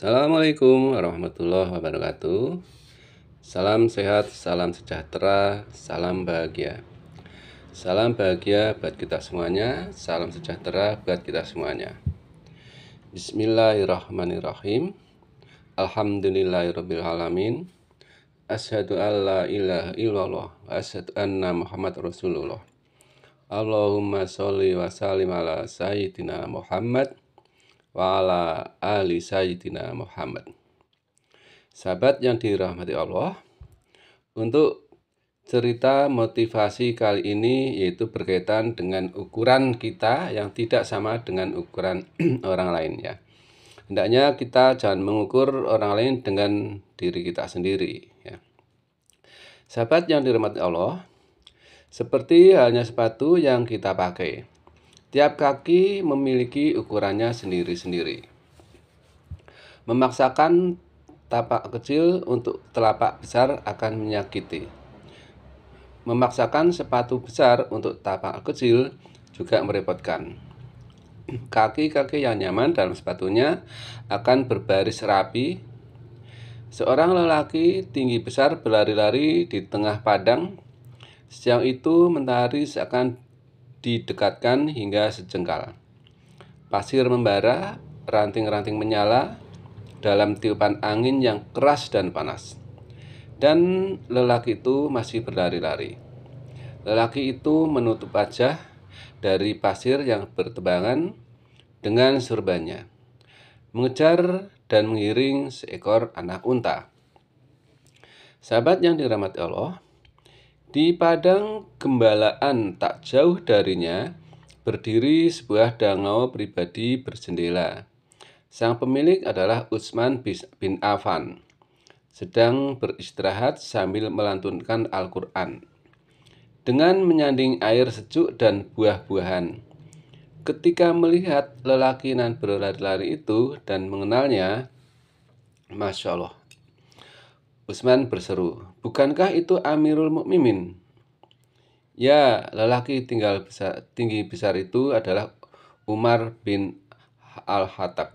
Assalamualaikum warahmatullahi wabarakatuh. Salam sehat, salam sejahtera, salam bahagia. Salam bahagia buat kita semuanya, salam sejahtera buat kita semuanya. Bismillahirrahmanirrahim. Alhamdulillahirrabbilalamin. Asyhadu an la ilaha illallah wa asyhadu anna Muhammad Rasulullah. Allahumma sholli wa sallim ala sayyidina Muhammad wa ala ali sayyidina Muhammad. Sahabat yang dirahmati Allah, untuk cerita motivasi kali ini yaitu berkaitan dengan ukuran kita yang tidak sama dengan ukuran orang lain ya. Hendaknya kita jangan mengukur orang lain dengan diri kita sendiri ya. Sahabat yang dirahmati Allah, seperti halnya sepatu yang kita pakai. Tiap kaki memiliki ukurannya sendiri-sendiri. Memaksakan tapak kecil untuk telapak besar akan menyakiti. Memaksakan sepatu besar untuk tapak kecil juga merepotkan. Kaki-kaki yang nyaman dalam sepatunya akan berbaris rapi. Seorang lelaki tinggi besar berlari-lari di tengah padang. Siang itu matahari seakan didekatkan hingga sejengkal. Pasir membara, ranting-ranting menyala dalam tiupan angin yang keras dan panas. Dan lelaki itu masih berlari-lari. Lelaki itu menutup wajah dari pasir yang bertebangan dengan surbannya, mengejar dan mengiring seekor anak unta. Sahabat yang dirahmati Allah, di padang gembalaan tak jauh darinya berdiri sebuah danau pribadi berjendela. Sang pemilik adalah Utsman bin Affan, sedang beristirahat sambil melantunkan Al-Quran dengan menyanding air sejuk dan buah-buahan. Ketika melihat lelaki nan berlari-lari itu dan mengenalnya, Masya Allah, Utsman berseru, "Bukankah itu Amirul Mukminin?" Ya, lelaki tinggi besar itu adalah Umar bin Al-Khattab.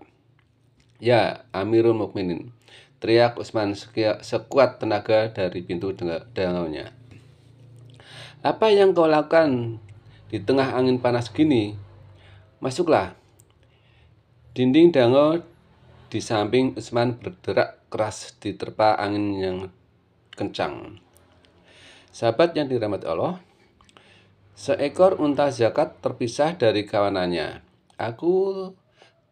Ya, Amirul Mukminin, teriak Utsman sekuat tenaga dari pintu danaunya. "Apa yang kau lakukan di tengah angin panas gini? Masuklah." Dinding danau di samping Utsman berderak keras diterpa angin yang kencang. Sahabat yang dirahmati Allah, seekor unta zakat terpisah dari kawanannya. "Aku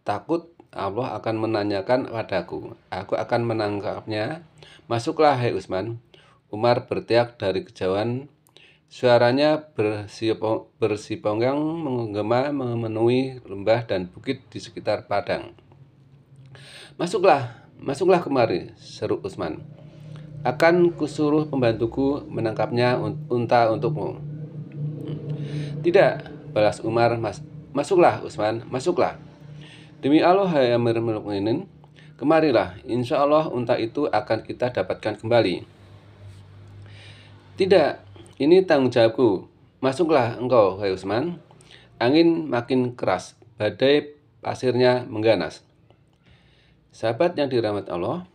takut Allah akan menanyakan padaku. Aku akan menangkapnya. Masuklah, hai Utsman." Umar berteriak dari kejauhan. Suaranya bersiponggang menggema memenuhi lembah dan bukit di sekitar padang. Masuklah kemari," seru Utsman. "Akan kusuruh pembantuku menangkapnya unta untukmu." "Tidak," balas Umar. Masuklah Utsman, masuklah. "Demi Allah, hai Amirul Mukminin, kemarilah. Insya Allah unta itu akan kita dapatkan kembali." "Tidak, ini tanggung jawabku. Masuklah engkau, hai Utsman." Angin makin keras, badai pasirnya mengganas. Sahabat yang dirahmati Allah,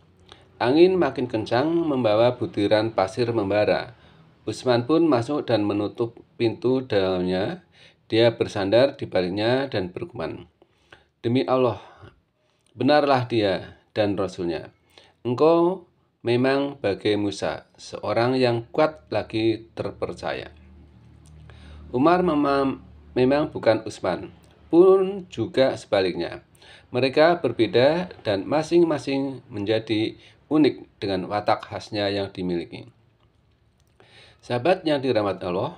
angin makin kencang membawa butiran pasir membara. Utsman pun masuk dan menutup pintu dalamnya. Dia bersandar di baliknya dan bergumam, "Demi Allah, benarlah dia dan Rasulnya. Engkau memang bagai Musa, seorang yang kuat lagi terpercaya." Umar memang bukan Utsman, pun juga sebaliknya. Mereka berbeda dan masing-masing menjadi unik dengan watak khasnya yang dimiliki. Sahabat yang dirahmati Allah,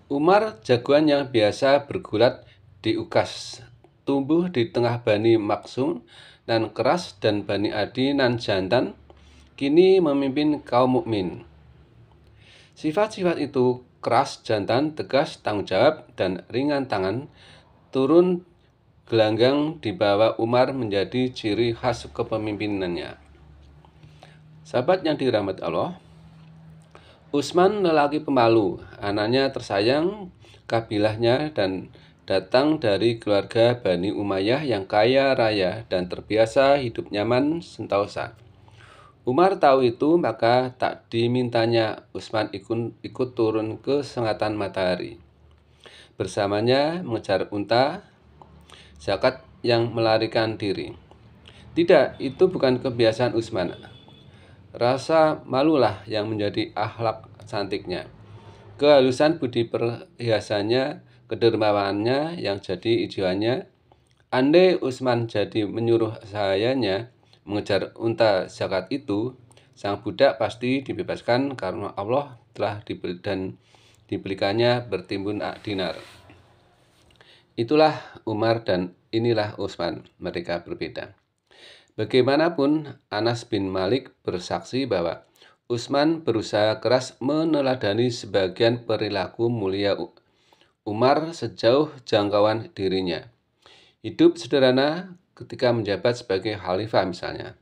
Umar jagoan yang biasa bergulat di Ukas, tumbuh di tengah Bani Maksum nan keras dan Bani Adi nan jantan, kini memimpin kaum mukmin. Sifat-sifat itu keras, jantan, tegas, tanggung jawab, dan ringan tangan turun gelanggang di bawah Umar menjadi ciri khas kepemimpinannya. Sahabat yang dirahmati Allah, Utsman lelaki pemalu, anaknya tersayang, kabilahnya dan datang dari keluarga Bani Umayyah yang kaya raya dan terbiasa hidup nyaman sentosa. Umar tahu itu, maka tak dimintanya Utsman ikut turun ke sengatan matahari. Bersamanya mengejar unta zakat yang melarikan diri. Tidak, itu bukan kebiasaan Utsman. Rasa malulah yang menjadi akhlak cantiknya. Kehalusan budi perhiasannya, kedermawanannya yang jadi ijuannya. Andai Utsman jadi menyuruh sayanya mengejar unta zakat itu, sang budak pasti dibebaskan karena Allah telah diberikannya bertimbun dinar. Itulah Umar dan inilah Utsman, mereka berbeda. Bagaimanapun, Anas bin Malik bersaksi bahwa Utsman berusaha keras meneladani sebagian perilaku mulia Umar sejauh jangkauan dirinya. Hidup sederhana ketika menjabat sebagai khalifah misalnya.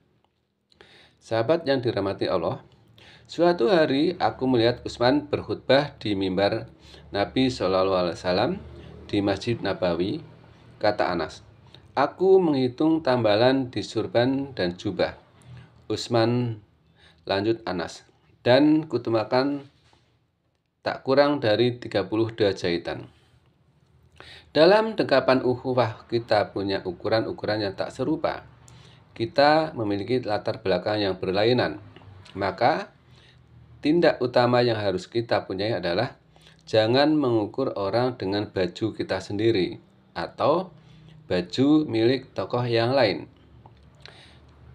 Sahabat yang dirahmati Allah, suatu hari aku melihat Utsman berkhutbah di mimbar Nabi SAW di Masjid Nabawi. Kata Anas, aku menghitung tambalan di surban dan jubah. Utsman, lanjut Anas, dan kutumakan tak kurang dari 32 jahitan. Dalam dekapan ukhuwah kita punya ukuran-ukuran yang tak serupa. Kita memiliki latar belakang yang berlainan. Maka tindak utama yang harus kita punyai adalah jangan mengukur orang dengan baju kita sendiri atau baju milik tokoh yang lain.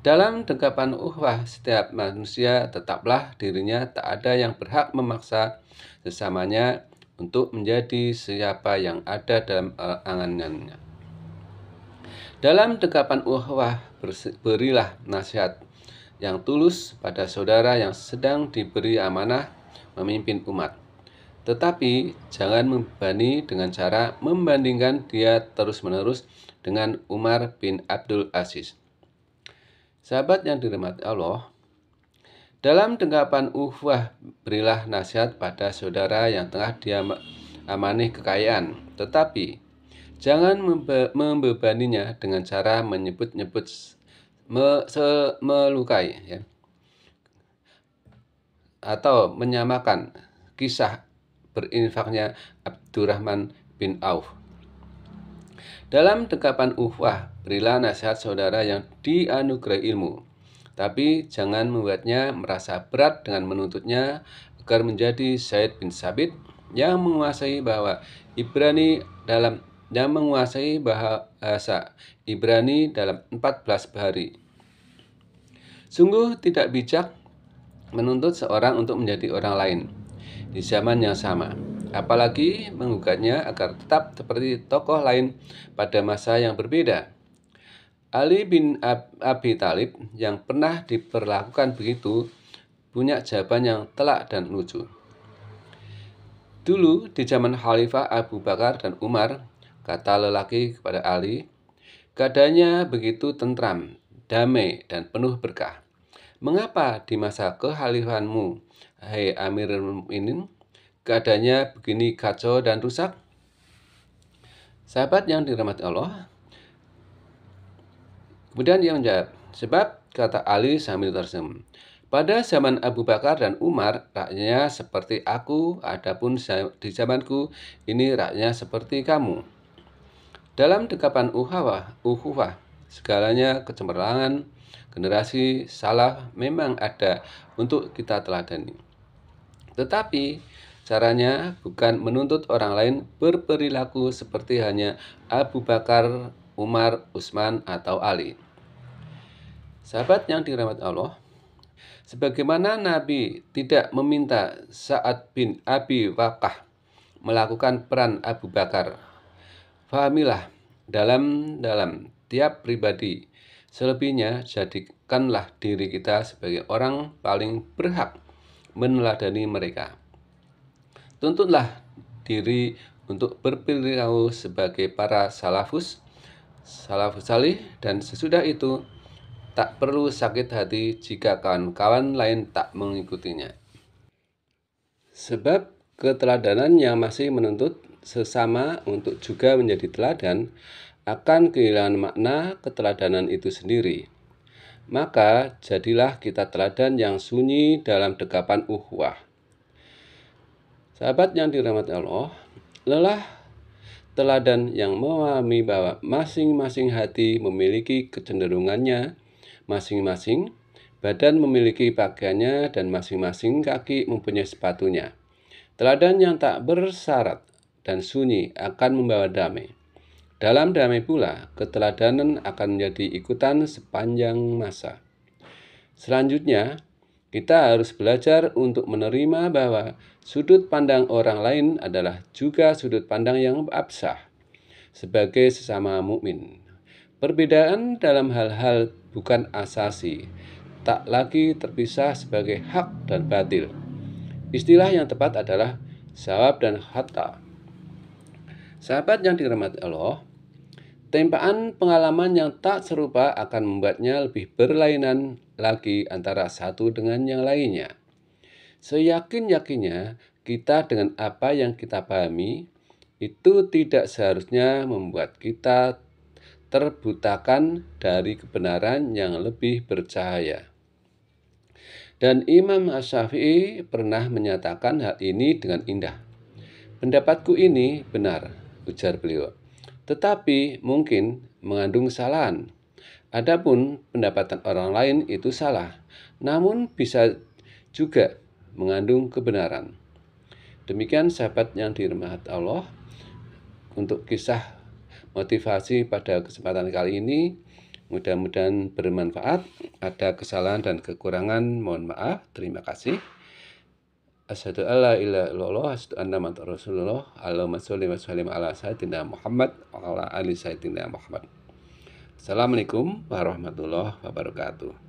Dalam dekapan ukhuwah, setiap manusia tetaplah dirinya, tak ada yang berhak memaksa sesamanya untuk menjadi siapa yang ada dalam angannya. Dalam dekapan ukhuwah, berilah nasihat yang tulus pada saudara yang sedang diberi amanah memimpin umat. Tetapi jangan membebani dengan cara membandingkan dia terus-menerus dengan Umar bin Abdul Aziz. Sahabat yang dirahmati Allah, dalam dekapan ukhuwah berilah nasihat pada saudara yang tengah diamani kekayaan, tetapi jangan membebaninya dengan cara menyebut-nyebut melukai ya, atau menyamakan kisah berinfaknya Abdurrahman bin Auf. Dalam dekapan ukhuwah berilah nasihat saudara yang dianugerahi ilmu, tapi jangan membuatnya merasa berat dengan menuntutnya agar menjadi Zaid bin Sabit yang menguasai bahasa Ibrani dalam 14 hari. Sungguh tidak bijak menuntut seorang untuk menjadi orang lain di zaman yang sama, apalagi menggugatnya agar tetap seperti tokoh lain pada masa yang berbeda. Ali bin Abi Thalib yang pernah diperlakukan begitu punya jawaban yang telak dan lucu. Dulu di zaman Khalifah Abu Bakar dan Umar, kata lelaki kepada Ali, keadaannya begitu tentram, damai, dan penuh berkah. Mengapa di masa kekhalifahanmu, hai Amirul Mukminin, keadaannya begini kacau dan rusak? Sahabat yang dirahmati Allah, kemudian dia menjawab, sebab, kata Ali sambil tersenyum, pada zaman Abu Bakar dan Umar, rakyatnya seperti aku, adapun di zamanku, ini rakyatnya seperti kamu. Dalam dekapan ukhuwah, segalanya kecemerlangan generasi salaf memang ada untuk kita teladani. Tetapi caranya bukan menuntut orang lain berperilaku seperti hanya Abu Bakar, Umar, Utsman, atau Ali. Sahabat yang dirahmati Allah, sebagaimana Nabi tidak meminta Sa'ad bin Abi Waqqah melakukan peran Abu Bakar, fahamilah dalam tiap pribadi. Selebihnya, jadikanlah diri kita sebagai orang paling berhak meneladani mereka. Tuntutlah diri untuk berperilaku sebagai para salafus salih, dan sesudah itu tak perlu sakit hati jika kawan-kawan lain tak mengikutinya. Sebab keteladanan yang masih menuntut sesama untuk juga menjadi teladan akan kehilangan makna keteladanan itu sendiri. Maka jadilah kita teladan yang sunyi dalam dekapan ukhuwah. Sahabat yang dirahmati Allah, lelah teladan yang memahami bahwa masing-masing hati memiliki kecenderungannya masing-masing, badan memiliki pakaiannya, dan masing-masing kaki mempunyai sepatunya. Teladan yang tak bersyarat dan sunyi akan membawa damai. Dalam damai pula, keteladanan akan menjadi ikutan sepanjang masa. Selanjutnya, kita harus belajar untuk menerima bahwa sudut pandang orang lain adalah juga sudut pandang yang absah sebagai sesama mukmin. Perbedaan dalam hal-hal bukan asasi, tak lagi terpisah sebagai hak dan batil. Istilah yang tepat adalah sawab dan khata. Sahabat yang dirahmati Allah, tempaan pengalaman yang tak serupa akan membuatnya lebih berlainan lagi antara satu dengan yang lainnya. Seyakin-yakinnya kita dengan apa yang kita pahami, itu tidak seharusnya membuat kita terbutakan dari kebenaran yang lebih bercahaya. Dan Imam Asy-Syafi'i pernah menyatakan hal ini dengan indah. Pendapatku ini benar, ujar beliau, tetapi mungkin mengandung kesalahan. Adapun pendapatan orang lain itu salah, namun bisa juga mengandung kebenaran. Demikian sahabat yang dirahmati Allah, untuk kisah motivasi pada kesempatan kali ini. Mudah-mudahan bermanfaat. Ada kesalahan dan kekurangan, mohon maaf. Terima kasih. Asyhadu alla ilaha illallah, asyhadu anna muhammadar rasulullah. Allahumma sholli wa sallim ala sayyidina Muhammad wa ala ali sayyidina Muhammad. Assalamualaikum warahmatullahi wabarakatuh.